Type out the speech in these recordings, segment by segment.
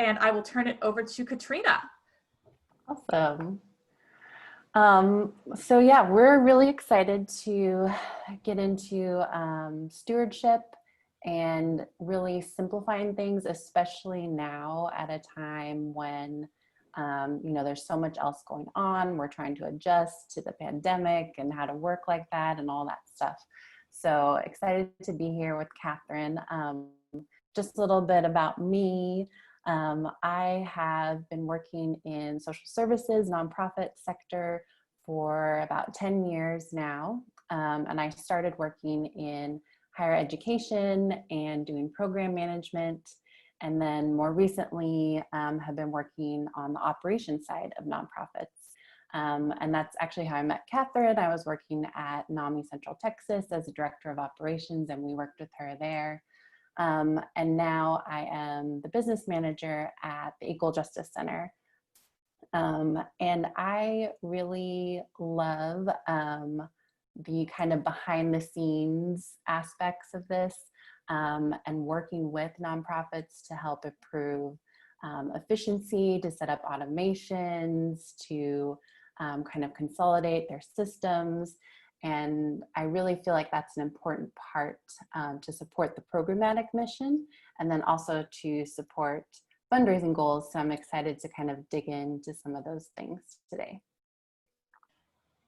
and I will turn it over to Katrina. Awesome. So yeah, we're really excited to get into stewardship and really simplifying things, especially now at a time when there's so much else going on. We're trying to adjust to the pandemic and how to work like that and all that stuff. So excited to be here with Catherine. Just a little bit about me. I have been working in social services, nonprofit sector for about 10 years now. And I started working in higher education and doing program management. And then more recently have been working on the operations side of nonprofits. And that's actually how I met Catherine. I was working at NAMI Central Texas as a director of operations, and we worked with her there. And now I am the business manager at the Equal Justice Center. And I really love the kind of behind the scenes aspects of this and working with nonprofits to help improve efficiency, to set up automations, to kind of consolidate their systems. And I really feel like that's an important part to support the programmatic mission and then also to support fundraising goals. So I'm excited to kind of dig into some of those things today.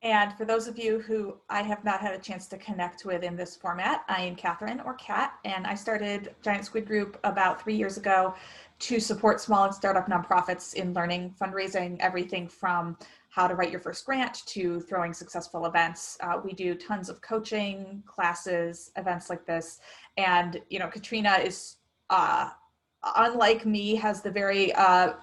And for those of you who I have not had a chance to connect with in this format, I am Catherine, or Kat, and I started Giant Squid Group about 3 years ago to support small and startup nonprofits in learning fundraising, everything from how to write your first grant to throwing successful events. We do tons of coaching, classes, events like this. And, Katrina is, unlike me, has the very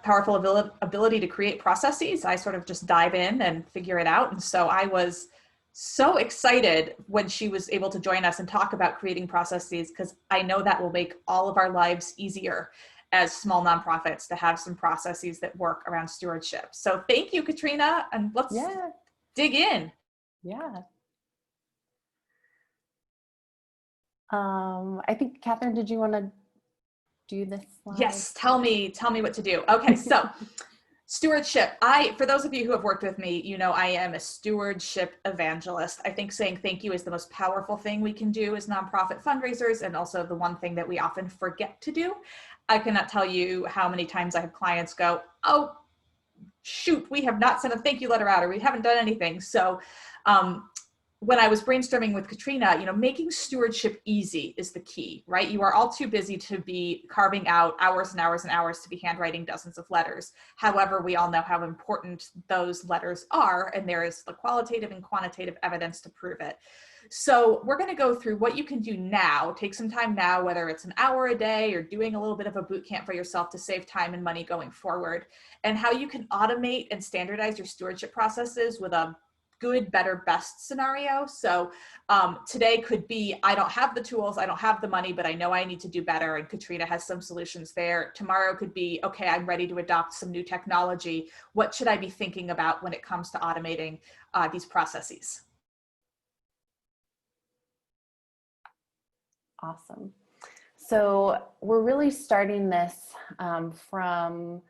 powerful ability to create processes. I sort of just dive in and figure it out. And so I was so excited when she was able to join us and talk about creating processes, because I know that will make all of our lives easier as small nonprofits to have some processes that work around stewardship. So thank you, Katrina, and let's dig in. Yeah. I think, Catherine, did you want to do this slide? Yes, tell me what to do. Okay, so stewardship. For those of you who have worked with me, I am a stewardship evangelist. I think saying thank you is the most powerful thing we can do as nonprofit fundraisers, and also the one thing that we often forget to do. I cannot tell you how many times I have clients go, oh, shoot, we have not sent a thank you letter out, or we haven't done anything. So when I was brainstorming with Katrina, making stewardship easy is the key, right? You are all too busy to be carving out hours and hours and hours to be handwriting dozens of letters. However, we all know how important those letters are, and there is the qualitative and quantitative evidence to prove it. So we're going to go through what you can do now, take some time now, whether it's an hour a day or doing a little bit of a boot camp for yourself to save time and money going forward, and how you can automate and standardize your stewardship processes with a good, better, best scenario. So today could be, I don't have the tools, I don't have the money, but I know I need to do better, and Katrina has some solutions there. Tomorrow could be, okay, I'm ready to adopt some new technology. What should I be thinking about when it comes to automating these processes? Awesome. So we're really starting this from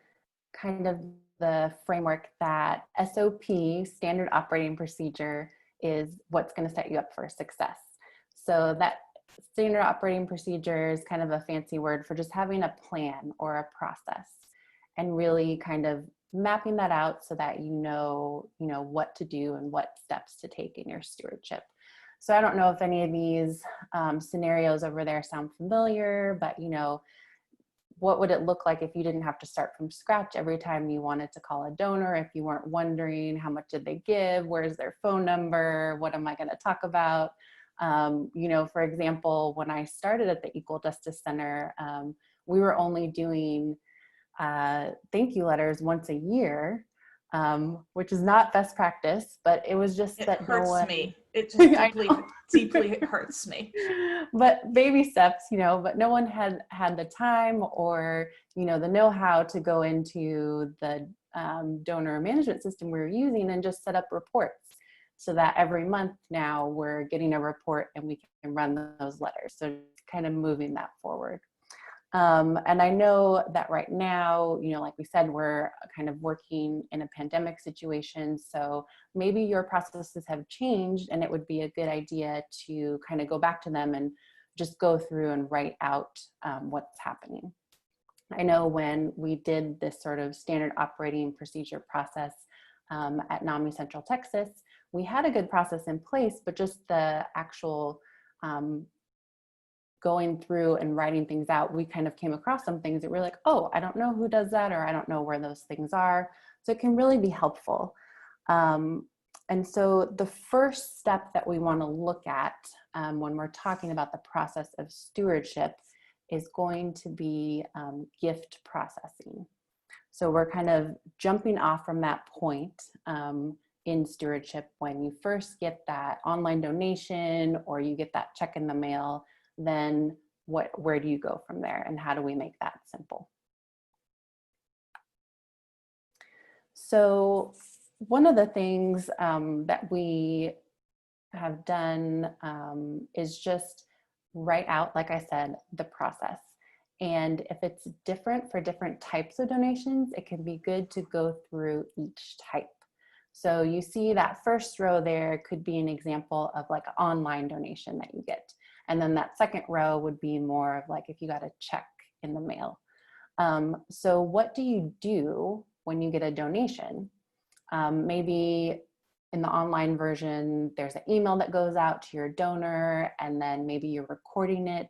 kind of the framework that SOP, standard operating procedure, is what's going to set you up for success. So that standard operating procedure is kind of a fancy word for just having a plan or a process, and really kind of mapping that out so that you know what to do and what steps to take in your stewardship. So I don't know if any of these scenarios over there sound familiar, but what would it look like if you didn't have to start from scratch every time you wanted to call a donor, if you weren't wondering how much did they give, where's their phone number, what am I going to talk about? For example, when I started at the Equal Justice Center, we were only doing thank you letters once a year, which is not best practice, but it was just that hurts me. It just deeply hurts me. But baby steps, but no one had the time or, the know-how to go into the donor management system we were using and just set up reports, so that every month now we're getting a report and we can run those letters. So kind of moving that forward. And I know that right now, like we said, we're kind of working in a pandemic situation. So maybe your processes have changed, and it would be a good idea to kind of go back to them and just go through and write out what's happening. I know when we did this sort of standard operating procedure process at NAMI Central Texas, we had a good process in place, but just the actual going through and writing things out, we kind of came across some things that we're like, oh, I don't know who does that, or I don't know where those things are. So it can really be helpful. And so the first step that we want to look at when we're talking about the process of stewardship is going to be gift processing. So we're kind of jumping off from that point in stewardship. When you first get that online donation or you get that check in the mail, then where do you go from there, and how do we make that simple? So one of the things that we have done is just write out, like I said, the process. And if it's different for different types of donations, it can be good to go through each type. So you see that first row there could be an example of like an online donation that you get. And then that second row would be more of like if you got a check in the mail. So what do you do when you get a donation? Maybe in the online version, there's an email that goes out to your donor, and then maybe you're recording it.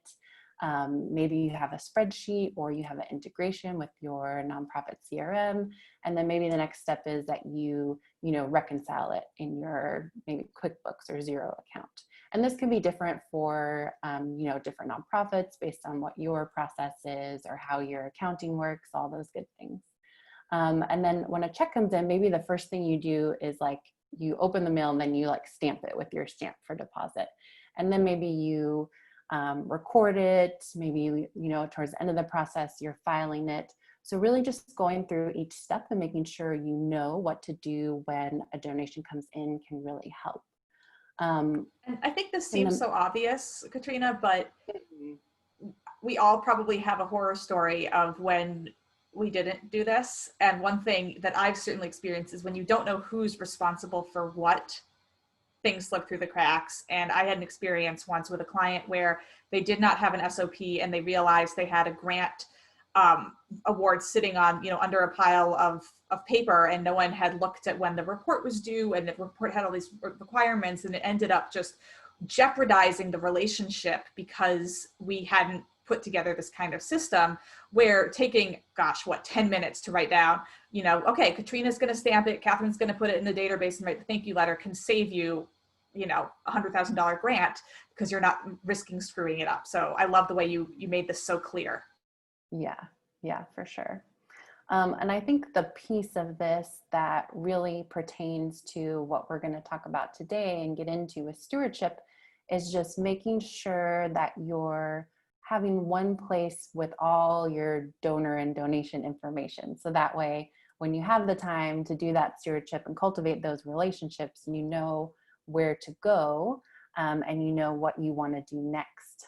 Maybe you have a spreadsheet, or you have an integration with your nonprofit CRM. And then maybe the next step is that you reconcile it in your maybe QuickBooks or Xero account. And this can be different for, different nonprofits based on what your process is or how your accounting works, all those good things. And then when a check comes in, maybe the first thing you do is like you open the mail and then you like stamp it with your stamp for deposit. And then maybe you record it, maybe, towards the end of the process, you're filing it. So really just going through each step and making sure you know what to do when a donation comes in can really help. And I think this seems so obvious, Katrina, but we all probably have a horror story of when we didn't do this. And one thing that I've certainly experienced is when you don't know who's responsible for what, things slip through the cracks. And I had an experience once with a client where they did not have an SOP, and they realized they had a grant award sitting on, under a pile of paper, and no one had looked at when the report was due, and the report had all these requirements, and it ended up just jeopardizing the relationship because we hadn't put together this kind of system where taking, 10 minutes to write down, okay, Katrina's going to stamp it, Catherine's going to put it in the database and write the thank you letter can save you, $100,000 grant because you're not risking screwing it up. So I love the way you made this so clear. Yeah, for sure. And I think the piece of this that really pertains to what we're going to talk about today and get into with stewardship is just making sure that you're having one place with all your donor and donation information. So that way, when you have the time to do that stewardship and cultivate those relationships, you know where to go and you know what you want to do next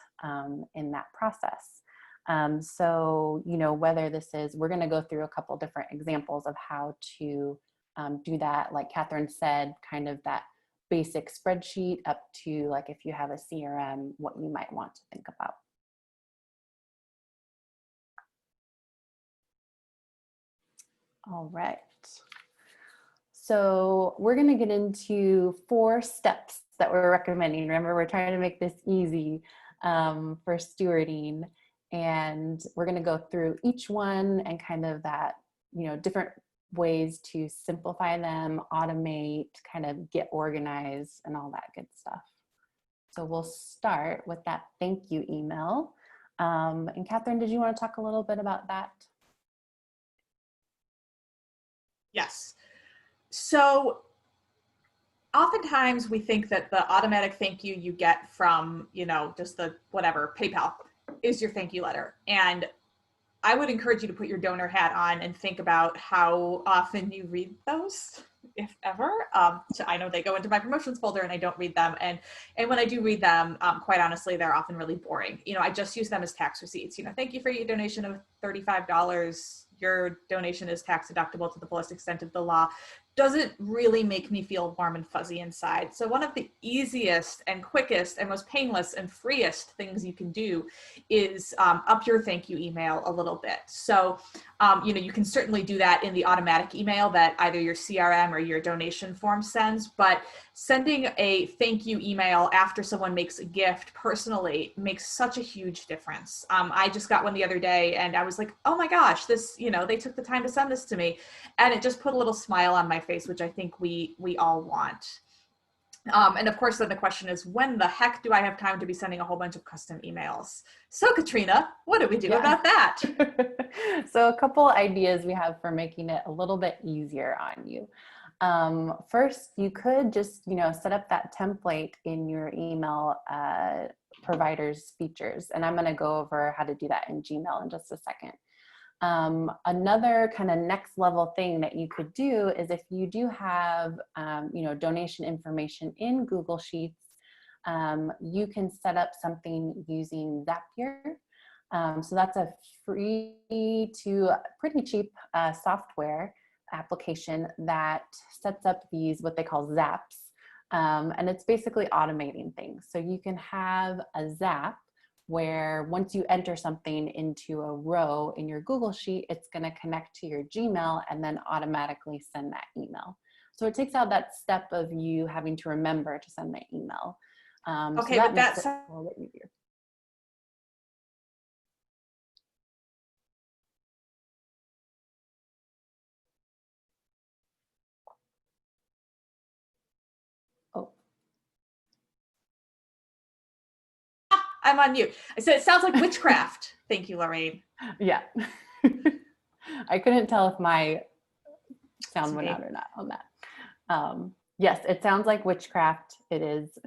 in that process. So, whether this is, we're going to go through a couple different examples of how to do that. Like Catherine said, kind of that basic spreadsheet up to like, if you have a CRM, what you might want to think about. All right. So we're going to get into 4 steps that we're recommending. Remember, we're trying to make this easy for stewarding. And we're going to go through each one and kind of that, different ways to simplify them, automate, kind of get organized and all that good stuff. So we'll start with that thank you email. And Catherine, did you want to talk a little bit about that? Yes. So oftentimes we think that the automatic thank you you get from, just the whatever, PayPal is your thank you letter. And I would encourage you to put your donor hat on and think about how often you read those. if ever. So I know they go into my promotions folder and I don't read them. And when I do read them, quite honestly, they're often really boring. I just use them as tax receipts. Thank you for your donation of $35. Your donation is tax deductible to the fullest extent of the law. Doesn't really make me feel warm and fuzzy inside. So one of the easiest and quickest and most painless and freest things you can do is up your thank you email a little bit. So, you can certainly do that in the automatic email that either your CRM or your donation form sends, but sending a thank you email after someone makes a gift personally makes such a huge difference. I just got one the other day and I was like, oh my gosh, this, they took the time to send this to me. And it just put a little smile on my face, which I think we all want. And of course, then the question is, when the heck do I have time to be sending a whole bunch of custom emails? So Katrina, what do we do about that? So a couple ideas we have for making it a little bit easier on you. First, you could just, set up that template in your email provider's features. And I'm going to go over how to do that in Gmail in just a second. Another kind of next level thing that you could do is if you do have, donation information in Google Sheets, you can set up something using Zapier. So that's a free to pretty cheap software application that sets up these, what they call zaps. And it's basically automating things. So you can have a zap where once you enter something into a row in your Google Sheet, it's going to connect to your Gmail and then automatically send that email. So it takes out that step of you having to remember to send the email. Okay, so but makes that's it a little bit easier. Oh, I'm on mute. I said, it sounds like witchcraft. Thank you, Lorraine. yeah. I couldn't tell if my sound went out or not on that. Yes, it sounds like witchcraft. It is,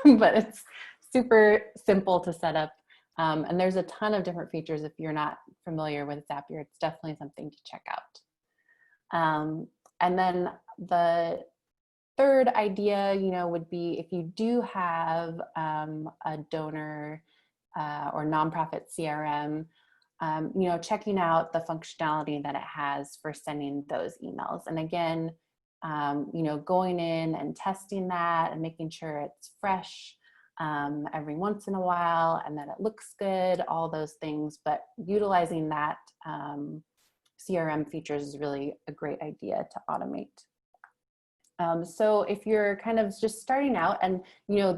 but it's super simple to set up. And there's a ton of different features. If you're not familiar with Zapier, it's definitely something to check out. And then the third idea, would be if you do have a donor or nonprofit CRM, checking out the functionality that it has for sending those emails. And again, going in and testing that and making sure it's fresh every once in a while and that it looks good, all those things. But utilizing that CRM features is really a great idea to automate. So if you're kind of just starting out, and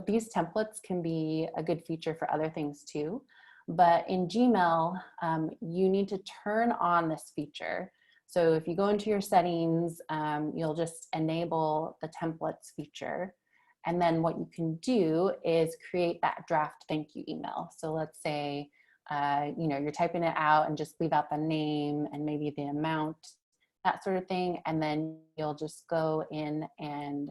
these templates can be a good feature for other things too, but in Gmail, you need to turn on this feature. So if you go into your settings, you'll just enable the templates feature. And then what you can do is create that draft thank you email. So let's say, you're typing it out and just leave out the name and maybe the amount, that sort of thing. And then you'll just go in and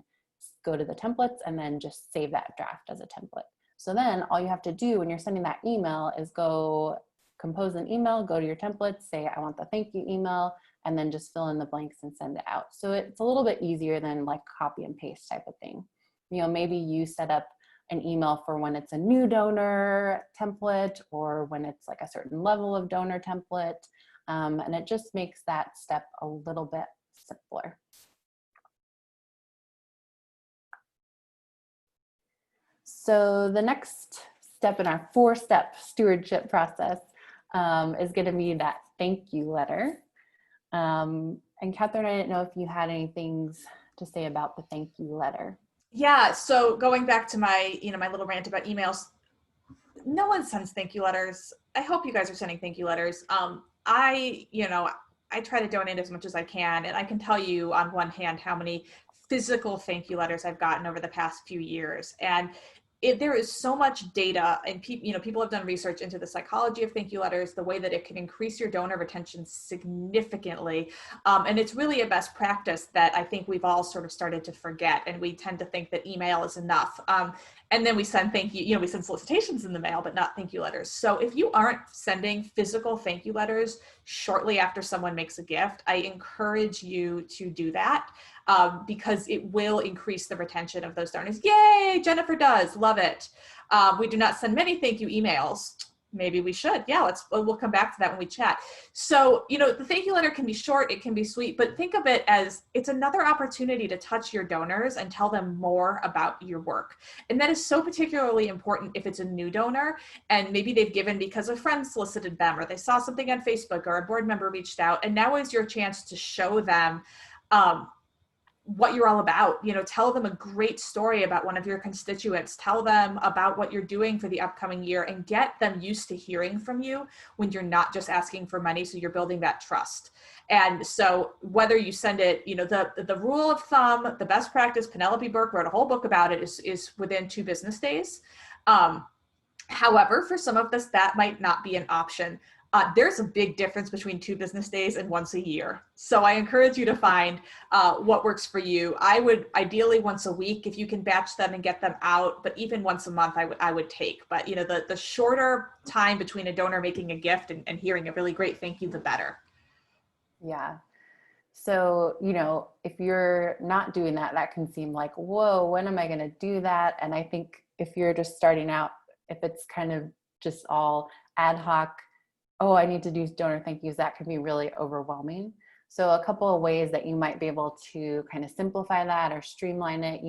go to the templates and then just save that draft as a template. So then all you have to do when you're sending that email is go compose an email, go to your templates, say, I want the thank you email, and then just fill in the blanks and send it out. So it's a little bit easier than like copy and paste type of thing. Maybe you set up an email for when it's a new donor template or when it's like a certain level of donor template. And it just makes that step a little bit simpler. So the next step in our 4-step stewardship process is going to be that thank you letter. And Catherine, I didn't know if you had any things to say about the thank you letter. Yeah, so going back to my, my little rant about emails, no one sends thank you letters. I hope you guys are sending thank you letters. I try to donate as much as I can, and I can tell you on one hand how many physical thank you letters I've gotten over the past few years. And there is so much data, and people have done research into the psychology of thank you letters, the way that it can increase your donor retention significantly. And it's really a best practice that I think we've all sort of started to forget. And we tend to think that email is enough. And then we send we send solicitations in the mail, but not thank you letters. So if you aren't sending physical thank you letters shortly after someone makes a gift, I encourage you to do that, because it will increase the retention of those donors. Yay, Jennifer does, love it. We do not send many thank you emails. Maybe we should. Yeah, we'll come back to that when we chat. So, the thank you letter can be short, it can be sweet, but think of it as it's another opportunity to touch your donors and tell them more about your work. And that is so particularly important if it's a new donor and maybe they've given because a friend solicited them, or they saw something on Facebook, or a board member reached out. And now is your chance to show them what you're all about. Tell them a great story about one of your constituents, tell them about what you're doing for the upcoming year, and get them used to hearing from you when you're not just asking for money. So you're building that trust. And so whether you send it, the rule of thumb, the best practice, Penelope Burke wrote a whole book about it, is within 2 business days. However, for some of us, that might not be an option. There's a big difference between 2 business days and once a year. So I encourage you to find what works for you. I would ideally once a week if you can batch them and get them out, but even once a month I would take. But the shorter time between a donor making a gift and hearing a really great thank you, the better. Yeah. So, if you're not doing that, that can seem like, whoa, when am I going to do that? And I think if you're just starting out, if it's kind of just all ad hoc, oh, I need to do donor thank yous, that can be really overwhelming. So a couple of ways that you might be able to kind of simplify that or streamline it,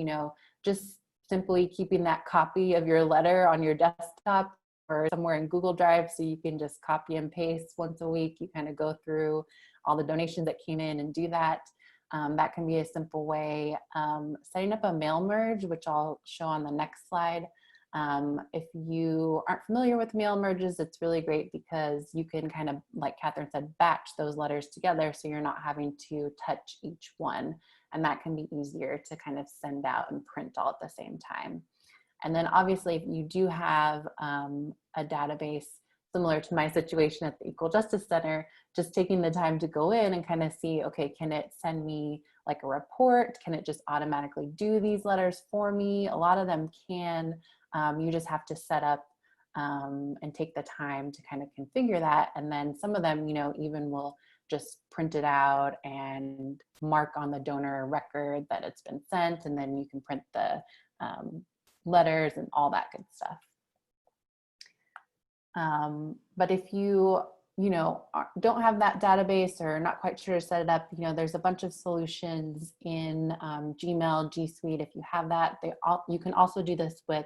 just simply keeping that copy of your letter on your desktop or somewhere in Google Drive, so you can just copy and paste once a week. You kind of go through all the donations that came in and do that. That can be a simple way. Setting up a mail merge, which I'll show on the next slide. If you aren't familiar with mail merges, it's really great because you can kind of, like Catherine said, batch those letters together so you're not having to touch each one. And that can be easier to kind of send out and print all at the same time. And then obviously, if you do have a database similar to my situation at the Equal Justice Center, just taking the time to go in and kind of see, okay, can it send me like a report? Can it just automatically do these letters for me? A lot of them can. You just have to set up and take the time to kind of configure that. And then some of them, even will just print it out and mark on the donor record that it's been sent. And then you can print the letters and all that good stuff. But if you don't have that database or not quite sure to set it up, there's a bunch of solutions in Gmail, G Suite. If you have that, you can also do this with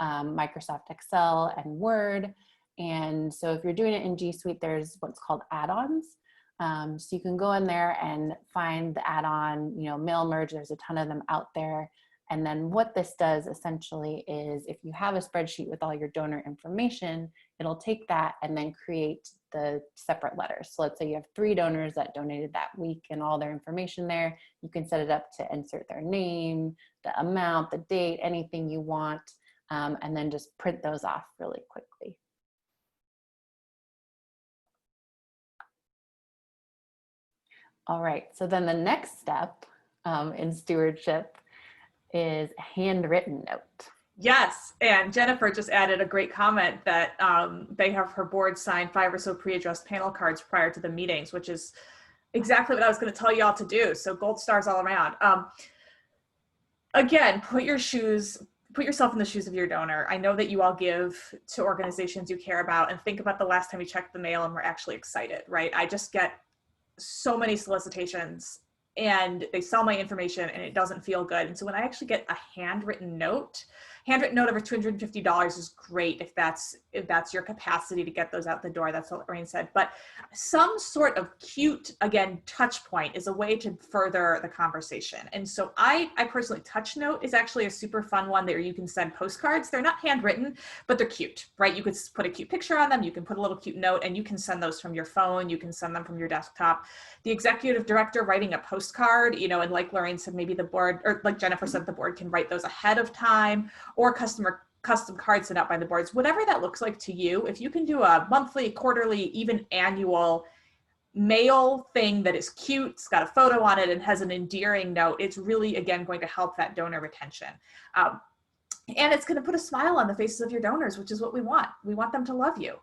Microsoft Excel and Word. And so if you're doing it in G Suite, there's what's called add-ons. So you can go in there and find the add-on, mail merge. There's a ton of them out there. And then what this does essentially is if you have a spreadsheet with all your donor information, it'll take that and then create the separate letters. So let's say you have 3 donors that donated that week and all their information there. You can set it up to insert their name, the amount, the date, anything you want, and then just print those off really quickly. All right, so then the next step in stewardship is a handwritten note. Yes, and Jennifer just added a great comment that they have her board sign 5 or so pre-addressed panel cards prior to the meetings, which is exactly what I was going to tell you all to do. So gold stars all around. Again, put yourself in the shoes of your donor. I know that you all give to organizations you care about, and think about the last time you checked the mail and were actually excited, right? I just get so many solicitations and they sell my information and it doesn't feel good. And so when I actually get a handwritten note over $250 is great if that's your capacity to get those out the door. That's what Lorraine said. But some sort of cute, again, touch point is a way to further the conversation. And so I personally, touch note is actually a super fun one that you can send postcards. They're not handwritten, but they're cute, right? You could put a cute picture on them. You can put a little cute note, and you can send those from your phone. You can send them from your desktop. The executive director writing a postcard, and like Lorraine said, maybe the board, or like Jennifer said, the board can write those ahead of time, or custom cards sent out by the boards, whatever that looks like to you. If you can do a monthly, quarterly, even annual mail thing that is cute, it's got a photo on it and has an endearing note, it's really, again, going to help that donor retention. And it's going to put a smile on the faces of your donors, which is what we want. We want them to love you.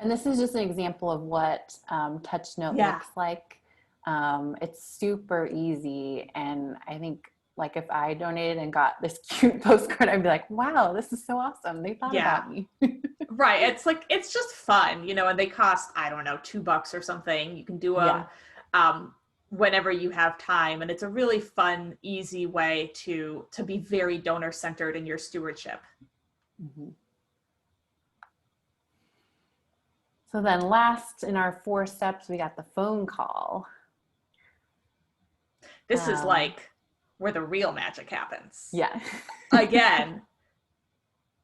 And this is just an example of what Touch Note looks like. It's super easy. And I think like if I donated and got this cute postcard, I'd be like, wow, this is so awesome. They thought about me. Right. It's like, it's just fun, you know, and they cost, I don't know, $2 or something. You can do them whenever you have time. And it's a really fun, easy way to be very donor centered in your stewardship. Mm-hmm. So then last in our 4 steps, we got the phone call. This is like where the real magic happens. Yeah. Again,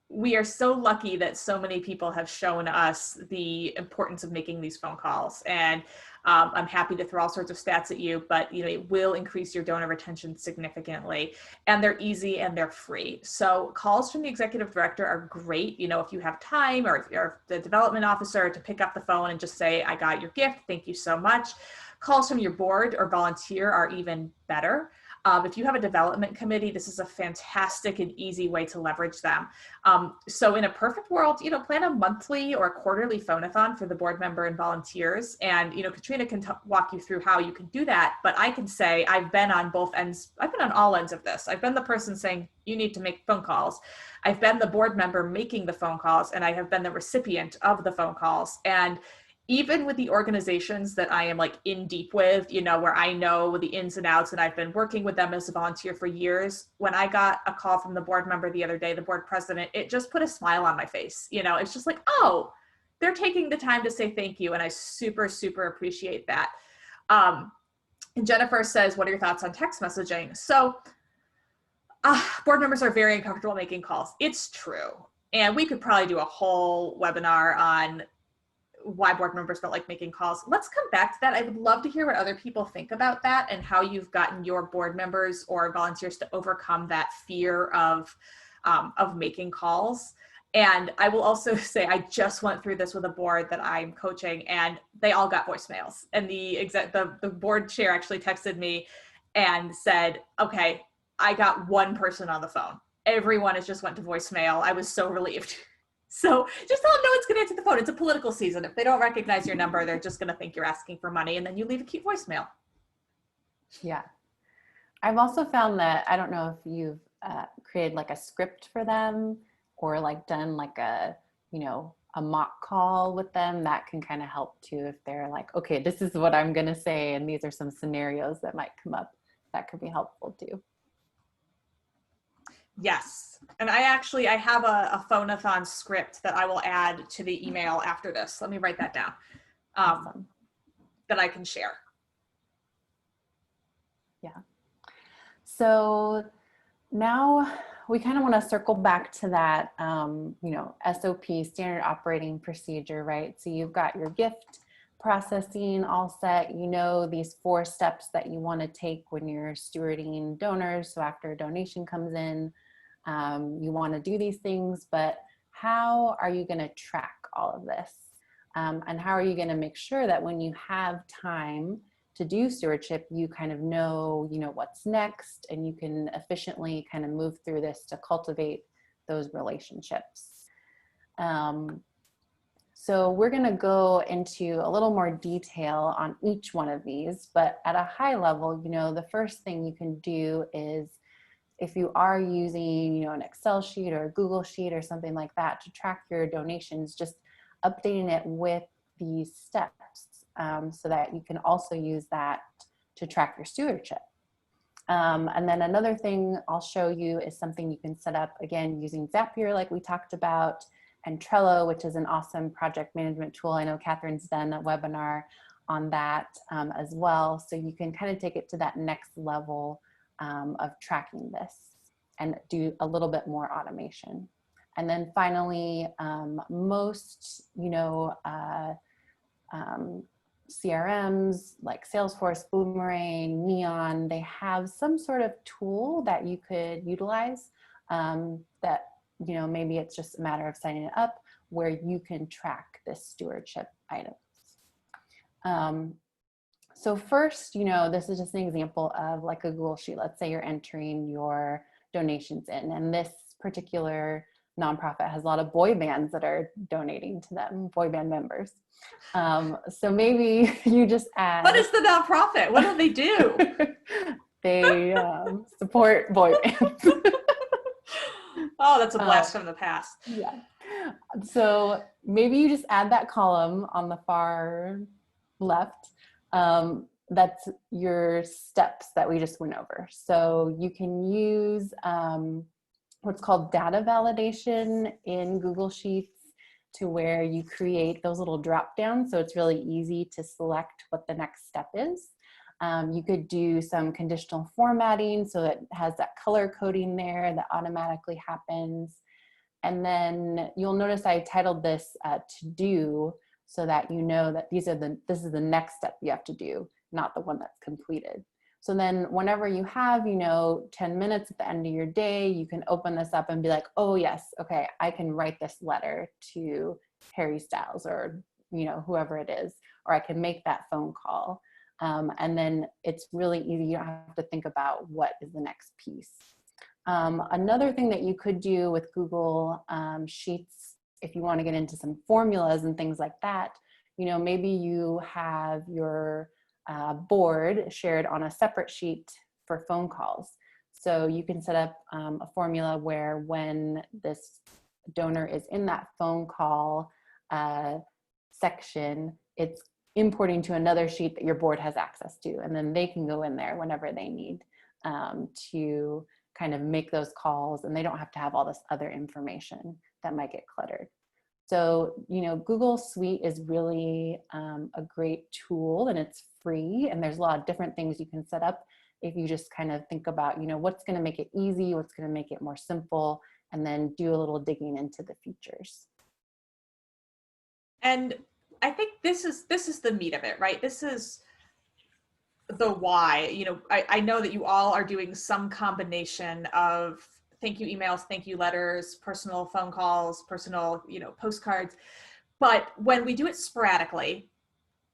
we are so lucky that so many people have shown us the importance of making these phone calls. And I'm happy to throw all sorts of stats at you, but you know, it will increase your donor retention significantly, and they're easy and they're free. So calls from the executive director are great. You know, if you have time, or if you're the development officer, to pick up the phone and just say, I got your gift, thank you so much. Calls from your board or volunteer are even better. If you have a development committee, this is a fantastic and easy way to leverage them. So in a perfect world, you know, plan a monthly or quarterly phone-a-thon for the board member and volunteers. And, you know, Katrina can walk you through how you can do that. But I can say I've been on both ends. I've been on all ends of this. I've been the person saying, you need to make phone calls. I've been the board member making the phone calls, and I have been the recipient of the phone calls. And even with the organizations that I am like in deep with, you know, where I know the ins and outs and I've been working with them as a volunteer for years, when I got a call from the board member the other day, the board president, it just put a smile on my face. You know, it's just like, oh, they're taking the time to say thank you. And I super, super appreciate that. And Jennifer says, what are your thoughts on text messaging? So board members are very uncomfortable making calls. It's true. And we could probably do a whole webinar on why board members don't like making calls. Let's come back to that. I would love to hear what other people think about that and how you've gotten your board members or volunteers to overcome that fear of making calls. And I will also say, I just went through this with a board that I'm coaching, and they all got voicemails. And the board chair actually texted me and said, okay, I got one person on the phone. Everyone has just went to voicemail. I was so relieved. So just tell them no one's going to answer the phone. It's a political season. If they don't recognize your number, they're just going to think you're asking for money, and then you leave a cute voicemail. Yeah. I've also found that, I don't know if you've created like a script for them, or like done like a, you know, a mock call with them. That can kind of help too, if they're like, okay, this is what I'm going to say, and these are some scenarios that might come up. That could be helpful too. Yes. And I have a phone-a-thon script that I will add to the email after this. Let me write that down. Awesome. That I can share. Yeah. So now we kind of want to circle back to that, you know, SOP, standard operating procedure, right? So you've got your gift processing all set. You know, these 4 steps that you want to take when you're stewarding donors. So after a donation comes in, you want to do these things, but how are you going to track all of this? And how are you going to make sure that when you have time to do stewardship, you kind of know, you know, what's next, and you can efficiently kind of move through this to cultivate those relationships. So we're going to go into a little more detail on each one of these, but at a high level, you know, the first thing you can do is, if you are using, you know, an Excel sheet or a Google sheet or something like that to track your donations, just updating it with these steps so that you can also use that to track your stewardship. And then another thing I'll show you is something you can set up, again, using Zapier like we talked about, and Trello, which is an awesome project management tool. I know Catherine's done a webinar on that as well. So you can kind of take it to that next level of tracking this and do a little bit more automation. And then finally, most, you know, CRMs like Salesforce, Boomerang, Neon, they have some sort of tool that you could utilize that, you know, maybe it's just a matter of signing it up where you can track this stewardship items. So first, this is just an example of like a Google Sheet. Let's say you're entering your donations in, and this particular nonprofit has a lot of boy bands that are donating to them, boy band members. So maybe you just add. What is the nonprofit? What do they do? They support boy bands. Oh, that's a blast from the past. Yeah. So maybe you just add that column on the far left. That's your steps that we just went over. So you can use what's called data validation in Google Sheets, to where you create those little drop downs. So it's really easy to select what the next step is. You could do some conditional formatting, so it has that color coding there that automatically happens. And then you'll notice I titled this to do, so that you know that this is the next step you have to do, not the one that's completed. So then whenever you have, 10 minutes at the end of your day, you can open this up and be like, oh yes, okay, I can write this letter to Harry Styles, or, whoever it is, or I can make that phone call. And then it's really easy. You don't have to think about what is the next piece. Another thing that you could do with Google Sheets, if you want to get into some formulas and things like that, maybe you have your board shared on a separate sheet for phone calls. So you can set up a formula where when this donor is in that phone call section, it's importing to another sheet that your board has access to, and then they can go in there whenever they need to kind of make those calls, and they don't have to have all this other information that might get cluttered. So, Google Suite is really a great tool, and it's free, and there's a lot of different things you can set up if you just kind of think about, what's going to make it easy, what's going to make it more simple, and then do a little digging into the features. And I think this is the meat of it, right? This is the why. I know that you all are doing some combination of thank you emails, thank you letters, personal phone calls, personal, postcards. But when we do it sporadically,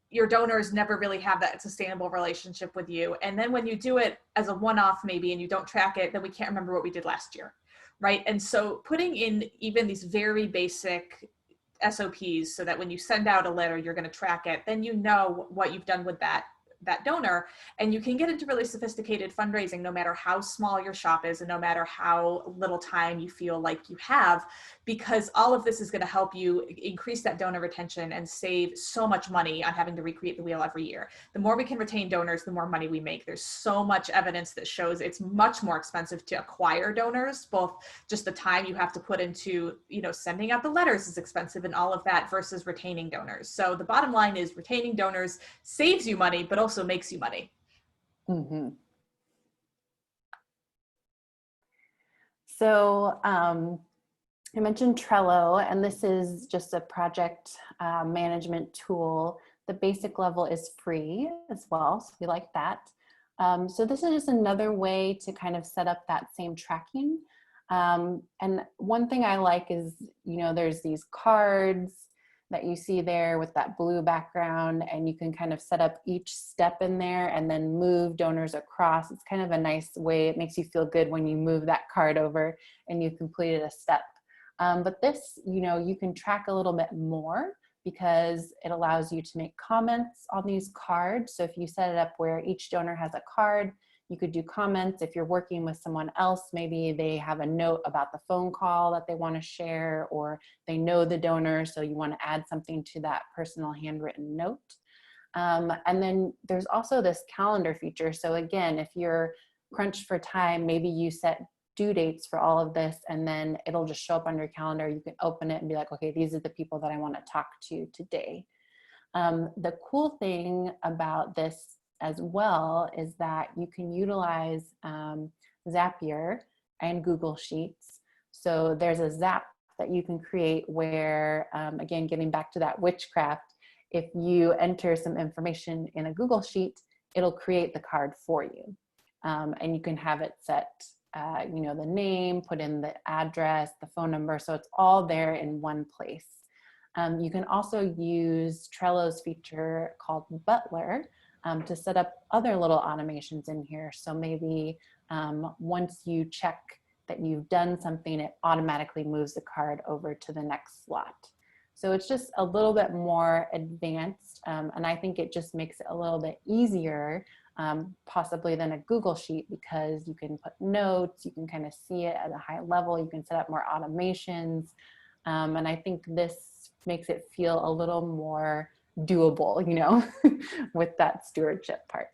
your donors never really have that sustainable relationship with you. And then when you do it as a one-off maybe, and you don't track it, then we can't remember what we did last year, right? And so putting in even these very basic SOPs, so that when you send out a letter, you're going to track it, then you know what you've done with that donor, and you can get into really sophisticated fundraising no matter how small your shop is and no matter how little time you feel like you have, because all of this is going to help you increase that donor retention and save so much money on having to recreate the wheel every year. The more we can retain donors, the more money we make. There's so much evidence that shows it's much more expensive to acquire donors, both just the time you have to put into, sending out the letters is expensive and all of that, versus retaining donors. So the bottom line is retaining donors saves you money, but also makes you money. Mm-hmm. So I mentioned Trello, and this is just a project management tool. The basic level is free as well, so we like that. So this is just another way to kind of set up that same tracking. And one thing I like is, there's these cards that you see there with that blue background, and you can kind of set up each step in there and then move donors across. It's kind of a nice way. It makes you feel good when you move that card over and you've completed a step. But this, you can track a little bit more, because it allows you to make comments on these cards. So if you set it up where each donor has a card, you could do comments. If you're working with someone else, maybe they have a note about the phone call that they want to share, or they know the donor, so you want to add something to that personal handwritten note. And then there's also this calendar feature. So again, if you're crunched for time, maybe you set due dates for all of this, and then it'll just show up on your calendar. You can open it and be like, okay, these are the people that I want to talk to today. The cool thing about this as well is that you can utilize Zapier and Google Sheets. So there's a Zap that you can create where, again, getting back to that witchcraft, if you enter some information in a Google Sheet, it'll create the card for you. And you can have it set, the name, put in the address, the phone number, so it's all there in one place. You can also use Trello's feature called Butler, to set up other little automations in here. So maybe once you check that you've done something, it automatically moves the card over to the next slot. So it's just a little bit more advanced, and I think it just makes it a little bit easier, possibly than a Google Sheet, because you can put notes, you can kind of see it at a high level, you can set up more automations, and I think this makes it feel a little more doable, you know, with that stewardship part.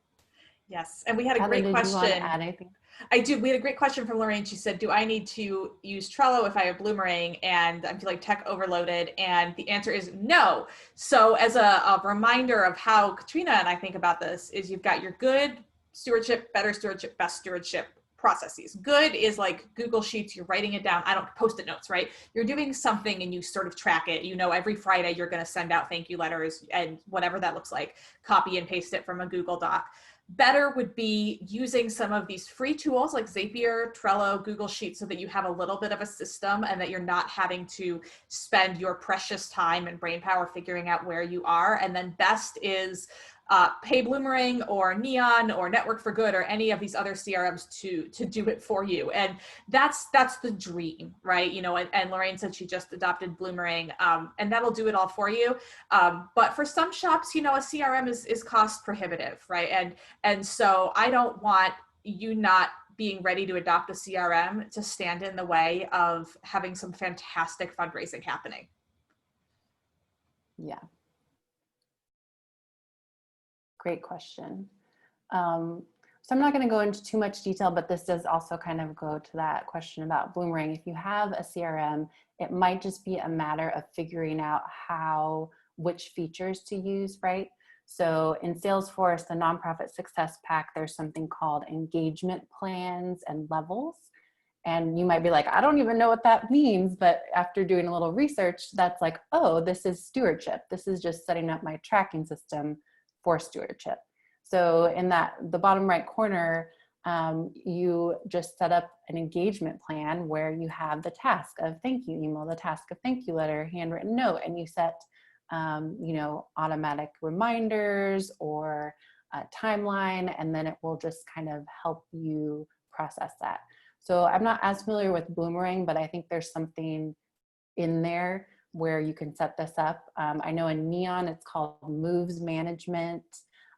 Yes, and we had a Heather, great did you want to question. add anything? I do. We had a great question from Lorraine. She said, do I need to use Trello if I have Bloomerang and I'm feeling tech overloaded? And the answer is no. So as a reminder of how Katrina and I think about this is you've got your good stewardship, better stewardship, best stewardship processes. Good is like Google Sheets, you're writing it down. I don't post-it notes, right? You're doing something and you sort of track it. You know, every Friday you're going to send out thank you letters and whatever that looks like, copy and paste it from a Google Doc. Better would be using some of these free tools like Zapier, Trello, Google Sheets, so that you have a little bit of a system and that you're not having to spend your precious time and brain power figuring out where you are. And then best is pay Bloomerang or Neon or Network for Good or any of these other CRMs to do it for you. And that's the dream, right? You know, and Lorraine said she just adopted Bloomerang, and that'll do it all for you. But for some shops, you know, a CRM is cost prohibitive, right? And so I don't want you not being ready to adopt a CRM to stand in the way of having some fantastic fundraising happening. Yeah. Great question. So I'm not going to go into too much detail, but this does also kind of go to that question about Bloomerang. If you have a CRM, it might just be a matter of figuring out which features to use, right? So in Salesforce, the Nonprofit Success Pack, there's something called engagement plans and levels. And you might be like, I don't even know what that means. But after doing a little research, that's like, oh, this is stewardship. This is just setting up my tracking system for stewardship. So in the bottom right corner, you just set up an engagement plan where you have the task of thank you email, the task of thank you letter, handwritten note, and you set you know, automatic reminders or a timeline, and then it will just kind of help you process that. So I'm not as familiar with Bloomerang, but I think there's something in there where you can set this up. I know in Neon, it's called moves management.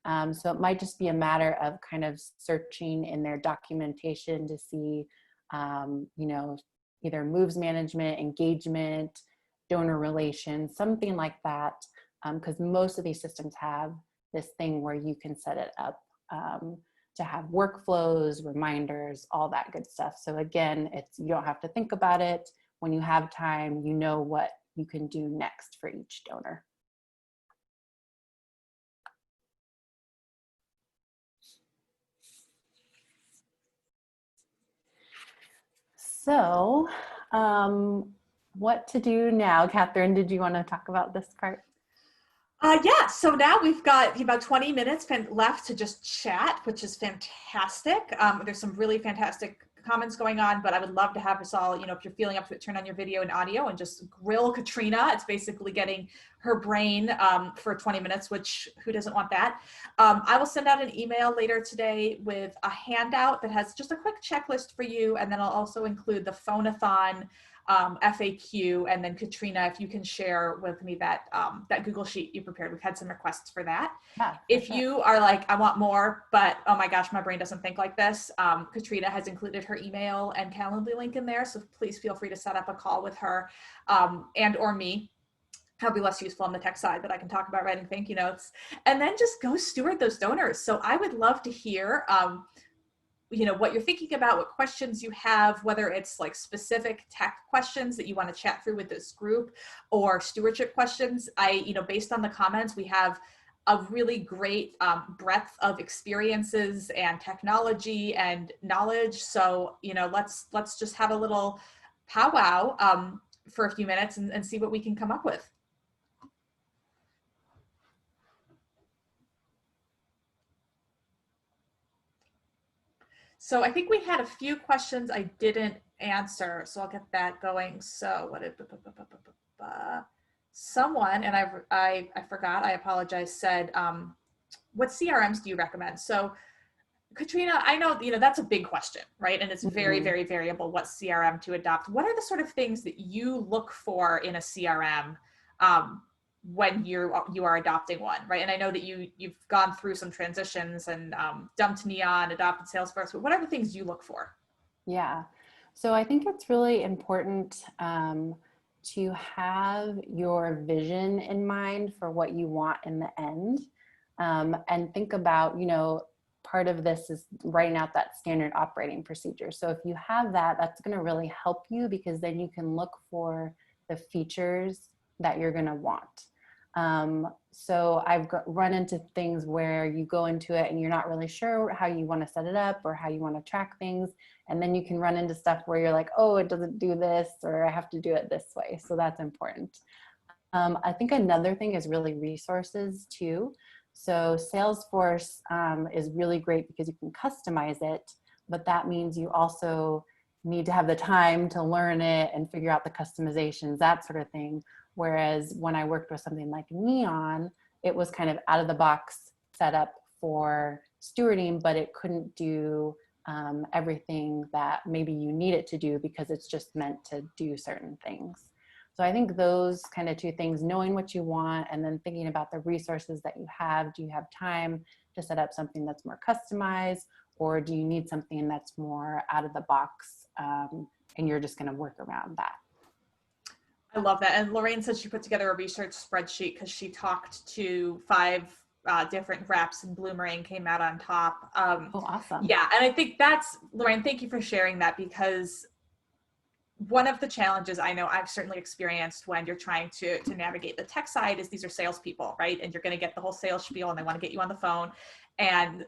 So it might just be a matter of kind of searching in their documentation to see, you know, either moves management, engagement, donor relations, something like that. Because most of these systems have this thing where you can set it up to have workflows, reminders, all that good stuff. So again, you don't have to think about it. When you have time, you know what you can do next for each donor. So what to do now? Catherine, did you want to talk about this part? Yeah, so now we've got about 20 minutes left to just chat, which is fantastic. There's some really fantastic comments going on, but I would love to have us all, you know, if you're feeling up to it, turn on your video and audio and just grill Katrina. It's basically getting her brain for 20 minutes, which who doesn't want that? I will send out an email later today with a handout that has just a quick checklist for you. And then I'll also include the phone-a-thon FAQ, and then Katrina, if you can share with me that that Google Sheet you prepared. We've had some requests for that. Yeah, if sure. you are like, I want more, but oh my gosh, my brain doesn't think like this, Katrina has included her email and Calendly link in there, so please feel free to set up a call with her and or me. I'll be less useful on the tech side, but I can talk about writing thank you notes, and then just go steward those donors. So I would love to hear you know, what you're thinking about, what questions you have, whether it's like specific tech questions that you want to chat through with this group or stewardship questions. You know, based on the comments, we have a really great breadth of experiences and technology and knowledge. So, you know, let's just have a little powwow for a few minutes and see what we can come up with. So I think we had a few questions I didn't answer, so I'll get that going. So what did someone, and I forgot, I apologize, said what CRMs do you recommend? So Katrina, I know, that's a big question, right? And it's very, very variable what CRM to adopt. What are the sort of things that you look for in a CRM when you are adopting one, right? And I know that you've gone through some transitions and dumped Neon, adopted Salesforce, but what are the things you look for? Yeah. So I think it's really important to have your vision in mind for what you want in the end. And think about, part of this is writing out that standard operating procedure. So if you have that, that's going to really help you, because then you can look for the features that you're going to want. So I've run into things where you go into it and you're not really sure how you want to set it up or how you want to track things. And then you can run into stuff where you're like, oh, it doesn't do this, or I have to do it this way. So that's important. I think another thing is really resources too. So Salesforce is really great because you can customize it, but that means you also need to have the time to learn it and figure out the customizations, that sort of thing. Whereas when I worked with something like Neon, it was kind of out of the box set up for stewarding, but it couldn't do everything that maybe you need it to do because it's just meant to do certain things. So I think those kind of two things, knowing what you want and then thinking about the resources that you have. Do you have time to set up something that's more customized, or do you need something that's more out of the box and you're just going to work around that? I love that. And Lorraine said she put together a research spreadsheet because she talked to 5 different reps, and Bloomerang came out on top. Oh, awesome. Yeah. And I think Lorraine, thank you for sharing that, because one of the challenges I know I've certainly experienced when you're trying to navigate the tech side is these are salespeople, right? And you're going to get the whole sales spiel and they want to get you on the phone. And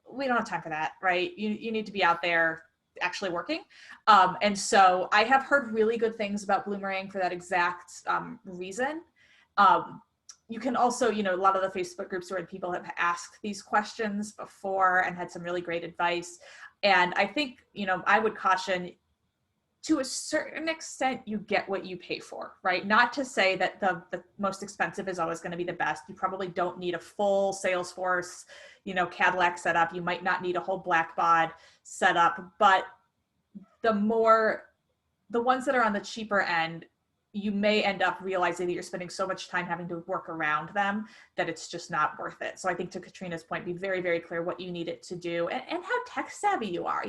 we don't have time for that, right? You need to be out there actually working. And so I have heard really good things about Bloomerang for that exact reason. You can also, a lot of the Facebook groups where people have asked these questions before and had some really great advice. And I think, I would caution, to a certain extent, you get what you pay for, right? Not to say that the most expensive is always going to be the best. You probably don't need a full Salesforce, Cadillac setup. You might not need a whole Blackbaud setup, but the ones that are on the cheaper end, you may end up realizing that you're spending so much time having to work around them that it's just not worth it. So I think, to Katrina's point, be very, very clear what you need it to do and how tech savvy you are.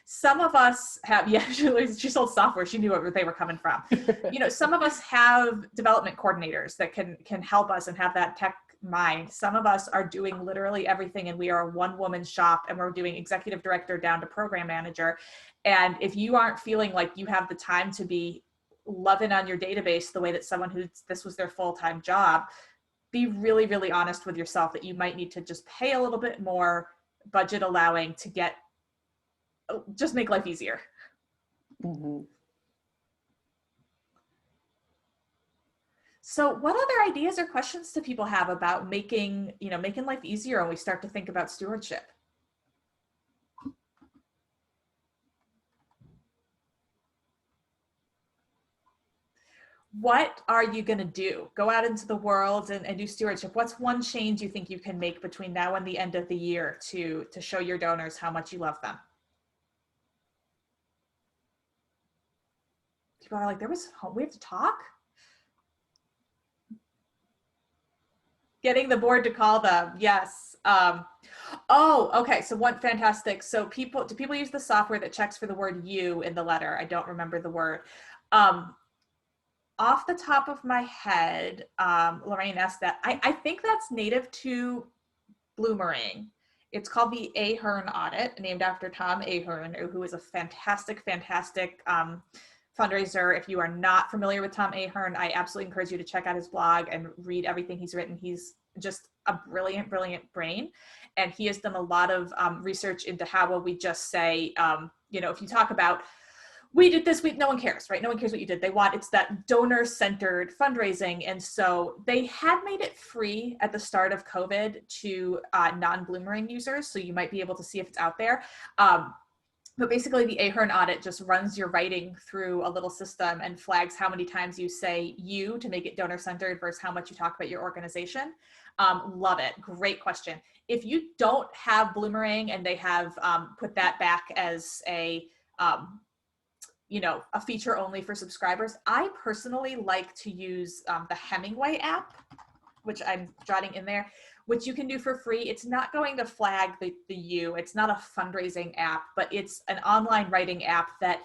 Some of us have, she sold software. She knew where they were coming from. Some of us have development coordinators that can help us and have that tech mind. Some of us are doing literally everything, and we are a one-woman shop, and we're doing executive director down to program manager. And if you aren't feeling like you have the time to be loving on your database the way that someone who this was their full-time job, be really, really honest with yourself that you might need to just pay a little bit more, budget allowing, to just make life easier. Mm-hmm. So what other ideas or questions do people have about making life easier when we start to think about stewardship? What are you going to do? Go out into the world and do stewardship. What's one change you think you can make between now and the end of the year to show your donors how much you love them? People are like, we have to talk? Getting the board to call them. Yes. Okay. So one fantastic. So do people use the software that checks for the word you in the letter? I don't remember the word. Off the top of my head, Lorraine asked that. I think that's native to Bloomerang. It's called the Ahern audit, named after Tom Ahern, who is a fantastic, fantastic fundraiser. If you are not familiar with Tom Ahern, I absolutely encourage you to check out his blog and read everything he's written. He's just a brilliant, brilliant brain. And he has done a lot of research into how will we just say, if you talk about, we did this week, no one cares, right? No one cares what you did. It's that donor-centered fundraising. And so they had made it free at the start of COVID to non-Bloomerang users. So you might be able to see if it's out there. But basically the Ahern audit just runs your writing through a little system and flags how many times you say you to make it donor centered versus how much you talk about your organization. Love it. Great question. If you don't have Bloomerang and they have put that back as a, a feature only for subscribers, I personally like to use the Hemingway app, which I'm jotting in there, which you can do for free. It's not going to flag the you. It's not a fundraising app, but it's an online writing app that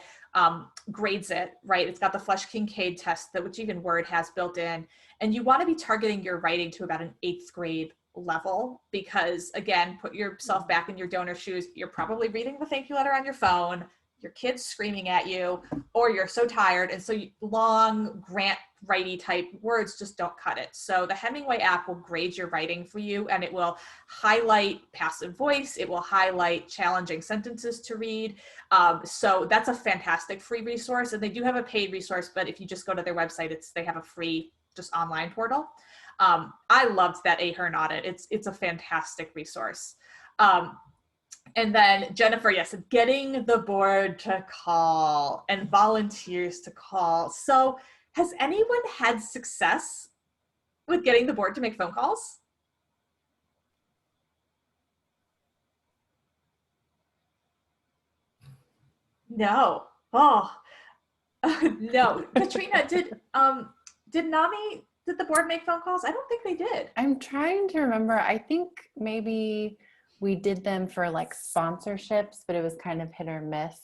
grades it, right? It's got the Flesch Kincaid test that which even Word has built in. And you want to be targeting your writing to about an 8th grade level, because again, put yourself back in your donor shoes. You're probably reading the thank you letter on your phone, your kid's screaming at you, or you're so tired. And so long grant writey type words just don't cut it. So the Hemingway app will grade your writing for you, and it will highlight passive voice. It will highlight challenging sentences to read. So that's a fantastic free resource. And they do have a paid resource, but if you just go to their website, they have a free just online portal. I loved that Ahern audit. It's a fantastic resource. And then Jennifer, yes, getting the board to call and volunteers to call. So has anyone had success with getting the board to make phone calls? No. Oh, no. Katrina, did the board make phone calls? I don't think they did. I'm trying to remember. I think maybe we did them for like sponsorships, but it was kind of hit or miss.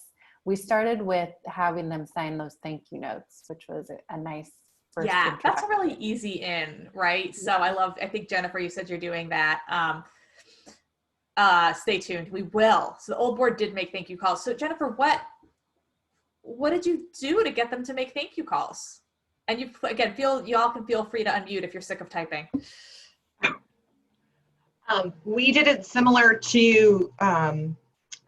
We started with having them sign those thank you notes, which was a nice first. Yeah, that's a really easy in, right? So I think Jennifer, you said you're doing that. Stay tuned. We will. So the old board did make thank you calls. So Jennifer, what did you do to get them to make thank you calls? And you all can feel free to unmute if you're sick of typing. We did it similar to,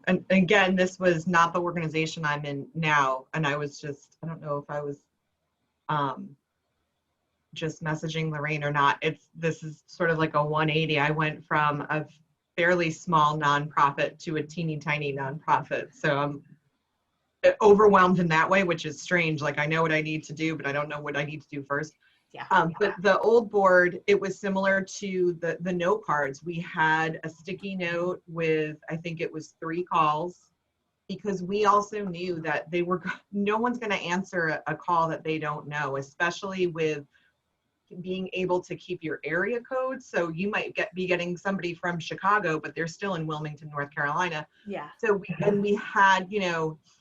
and again, this was not the organization I'm in now. And I was just, I don't know if I was just messaging Lorraine or not. This is sort of like a 180. I went from a fairly small nonprofit to a teeny tiny nonprofit. So I'm overwhelmed in that way, which is strange. Like I know what I need to do, but I don't know what I need to do first. Yeah. But the old board, it was similar to the note cards. We had a sticky note with, I think it was 3 calls, because we also knew that no one's going to answer a call that they don't know, especially with being able to keep your area code. So you might be getting somebody from Chicago, but they're still in Wilmington, North Carolina. Yeah. So we had,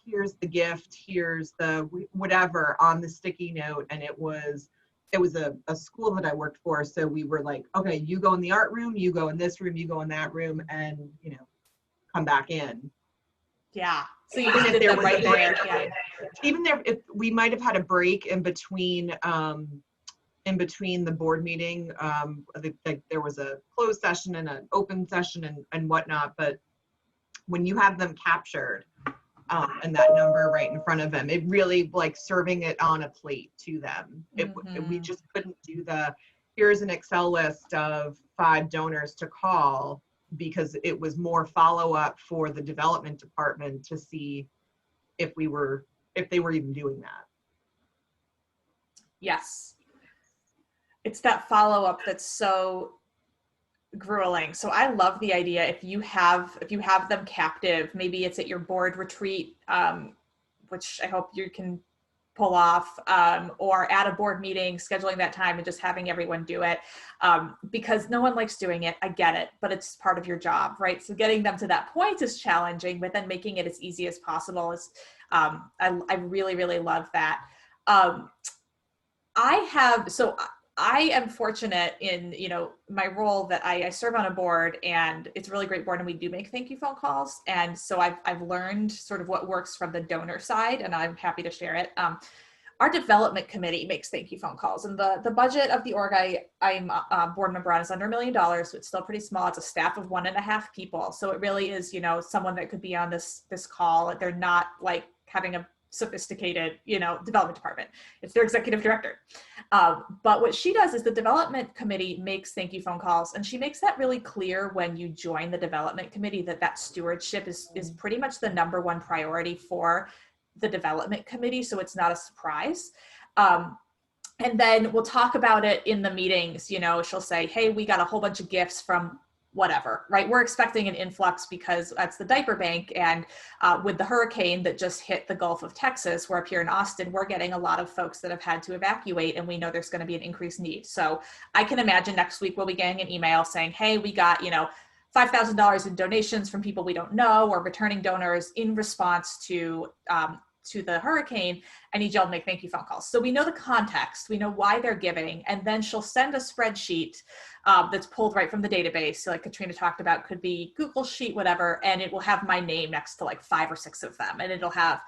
here's the gift, here's the whatever on the sticky note. And it was a school that I worked for. So we were like, okay, you go in the art room, you go in this room, you go in that room, and, come back in. Yeah. So you just did them right there. Yeah. Even if we might have had a break in between the board meeting, there was a closed session and an open session and whatnot. But when you have them captured, and that number right in front of them, it really like serving it on a plate to them. We just couldn't do here's an Excel list of 5 donors to call, because it was more follow-up for the development department to see if they were even doing that. Yes. It's that follow-up that's so grueling. So I love the idea. If you have them captive, maybe it's at your board retreat, which I hope you can pull off, or at a board meeting, scheduling that time and just having everyone do it, because no one likes doing it. I get it, but it's part of your job, right? So getting them to that point is challenging, but then making it as easy as possible is, I really, really love that. I am fortunate in, my role that I serve on a board, and it's a really great board, and we do make thank you phone calls. And so I've learned sort of what works from the donor side, and I'm happy to share it. Our development committee makes thank you phone calls, and the budget of the org I'm a board member on is under $1 million. So it's still pretty small. It's a staff of 1.5 people. So it really is, someone that could be on this call. They're not like having a sophisticated, development department. It's their executive director. But what she does is the development committee makes thank you phone calls, and she makes that really clear when you join the development committee that stewardship is pretty much the number one priority for the development committee. So it's not a surprise. And then we'll talk about it in the meetings. She'll say, hey, we got a whole bunch of gifts from whatever, right? We're expecting an influx because that's the diaper bank. And with the hurricane that just hit the Gulf of Texas, we're up here in Austin, we're getting a lot of folks that have had to evacuate, and we know there's going to be an increased need. So I can imagine next week we'll be getting an email saying, hey, we got, $5,000 in donations from people we don't know or returning donors in response to the hurricane. I need y'all to make thank you phone calls. So we know the context, we know why they're giving, and then she'll send a spreadsheet that's pulled right from the database. So like Katrina talked about, could be Google Sheet, whatever, and it will have my name next to like 5 or 6 of them. And it'll have,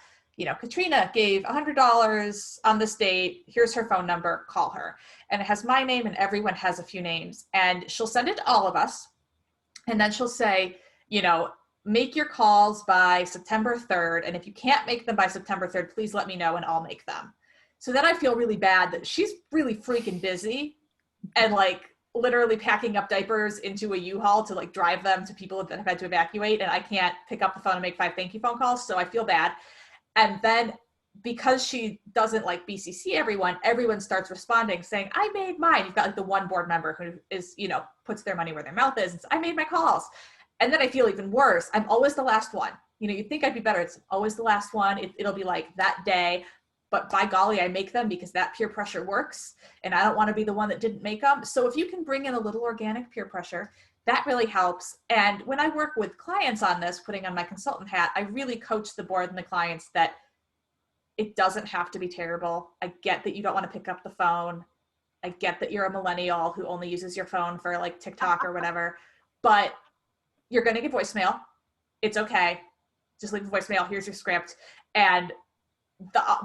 Katrina gave $100 on this date. Here's her phone number, call her. And it has my name, and everyone has a few names. And she'll send it to all of us. And then she'll say, make your calls by September 3rd. And if you can't make them by September 3rd, please let me know and I'll make them. So then I feel really bad that she's really freaking busy and like literally packing up diapers into a U-Haul to like drive them to people that have had to evacuate. And I can't pick up the phone and make 5 thank you phone calls. So I feel bad. And then because she doesn't like BCC everyone starts responding saying, I made mine. You've got like the one board member who is, puts their money where their mouth is. And says, I made my calls. And then I feel even worse. I'm always the last one. You'd think I'd be better. It's always the last one. It'll be like that day, but by golly, I make them because that peer pressure works. And I don't want to be the one that didn't make them. So if you can bring in a little organic peer pressure, that really helps. And when I work with clients on this, putting on my consultant hat, I really coach the board and the clients that it doesn't have to be terrible. I get that you don't want to pick up the phone. I get that you're a millennial who only uses your phone for like TikTok or whatever, but you're going to get voicemail. It's okay. Just leave a voicemail. Here's your script. And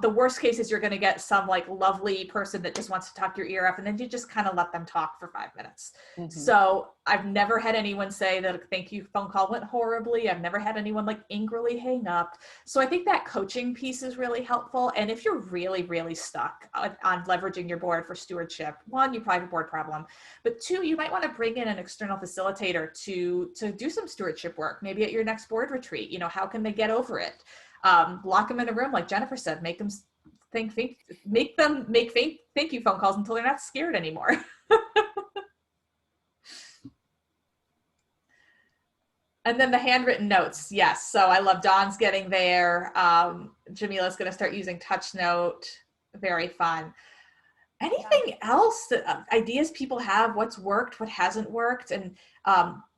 the worst case is you're going to get some like lovely person that just wants to talk your ear off, and then you just kind of let them talk for 5 minutes. Mm-hmm. So I've never had anyone say that a thank you phone call went horribly. I've never had anyone like angrily hang up. So I think that coaching piece is really helpful. And if you're really, really stuck on leveraging your board for stewardship, 1, you probably have a board problem, but 2, you might want to bring in an external facilitator to do some stewardship work, maybe at your next board retreat. How can they get over it? Lock them in a room, like Jennifer said, make them make thank you phone calls until they're not scared anymore. And then the handwritten notes. Yes. So I love Dawn's getting there. Jamila's going to start using Touch Note. Very fun. Anything else that ideas people have, what's worked, what hasn't worked, and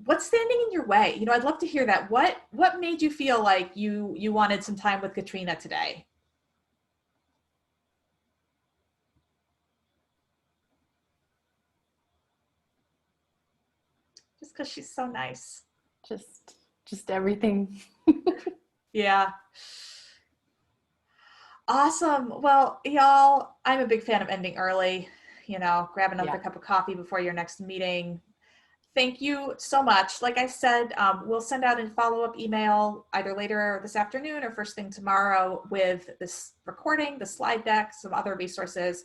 what's standing in your way? I'd love to hear that. What made you feel like you wanted some time with Katrina today? Just because she's so nice. Just everything. Yeah. Awesome. Well, y'all, I'm a big fan of ending early, grab another cup of coffee before your next meeting. Thank you so much. Like I said, we'll send out a follow-up email either later this afternoon or first thing tomorrow with this recording, the slide deck, some other resources.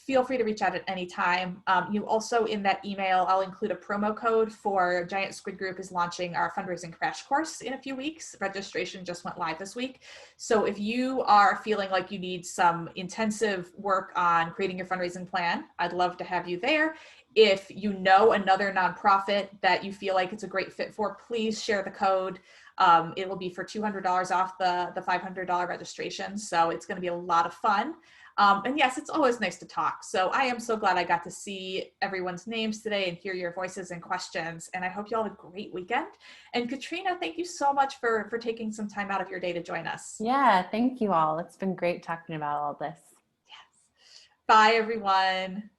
Feel free to reach out at any time. You also, in that email, I'll include a promo code for Giant Squid Group is launching our fundraising crash course in a few weeks. Registration just went live this week. So if you are feeling like you need some intensive work on creating your fundraising plan, I'd love to have you there. If you know another nonprofit that you feel like it's a great fit for, please share the code. It will be for $200 off the $500 registration. So it's going to be a lot of fun. And yes, it's always nice to talk. So I am so glad I got to see everyone's names today and hear your voices and questions. And I hope you all have a great weekend. And Katrina, thank you so much for taking some time out of your day to join us. Yeah, thank you all. It's been great talking about all this. Yes. Bye, everyone.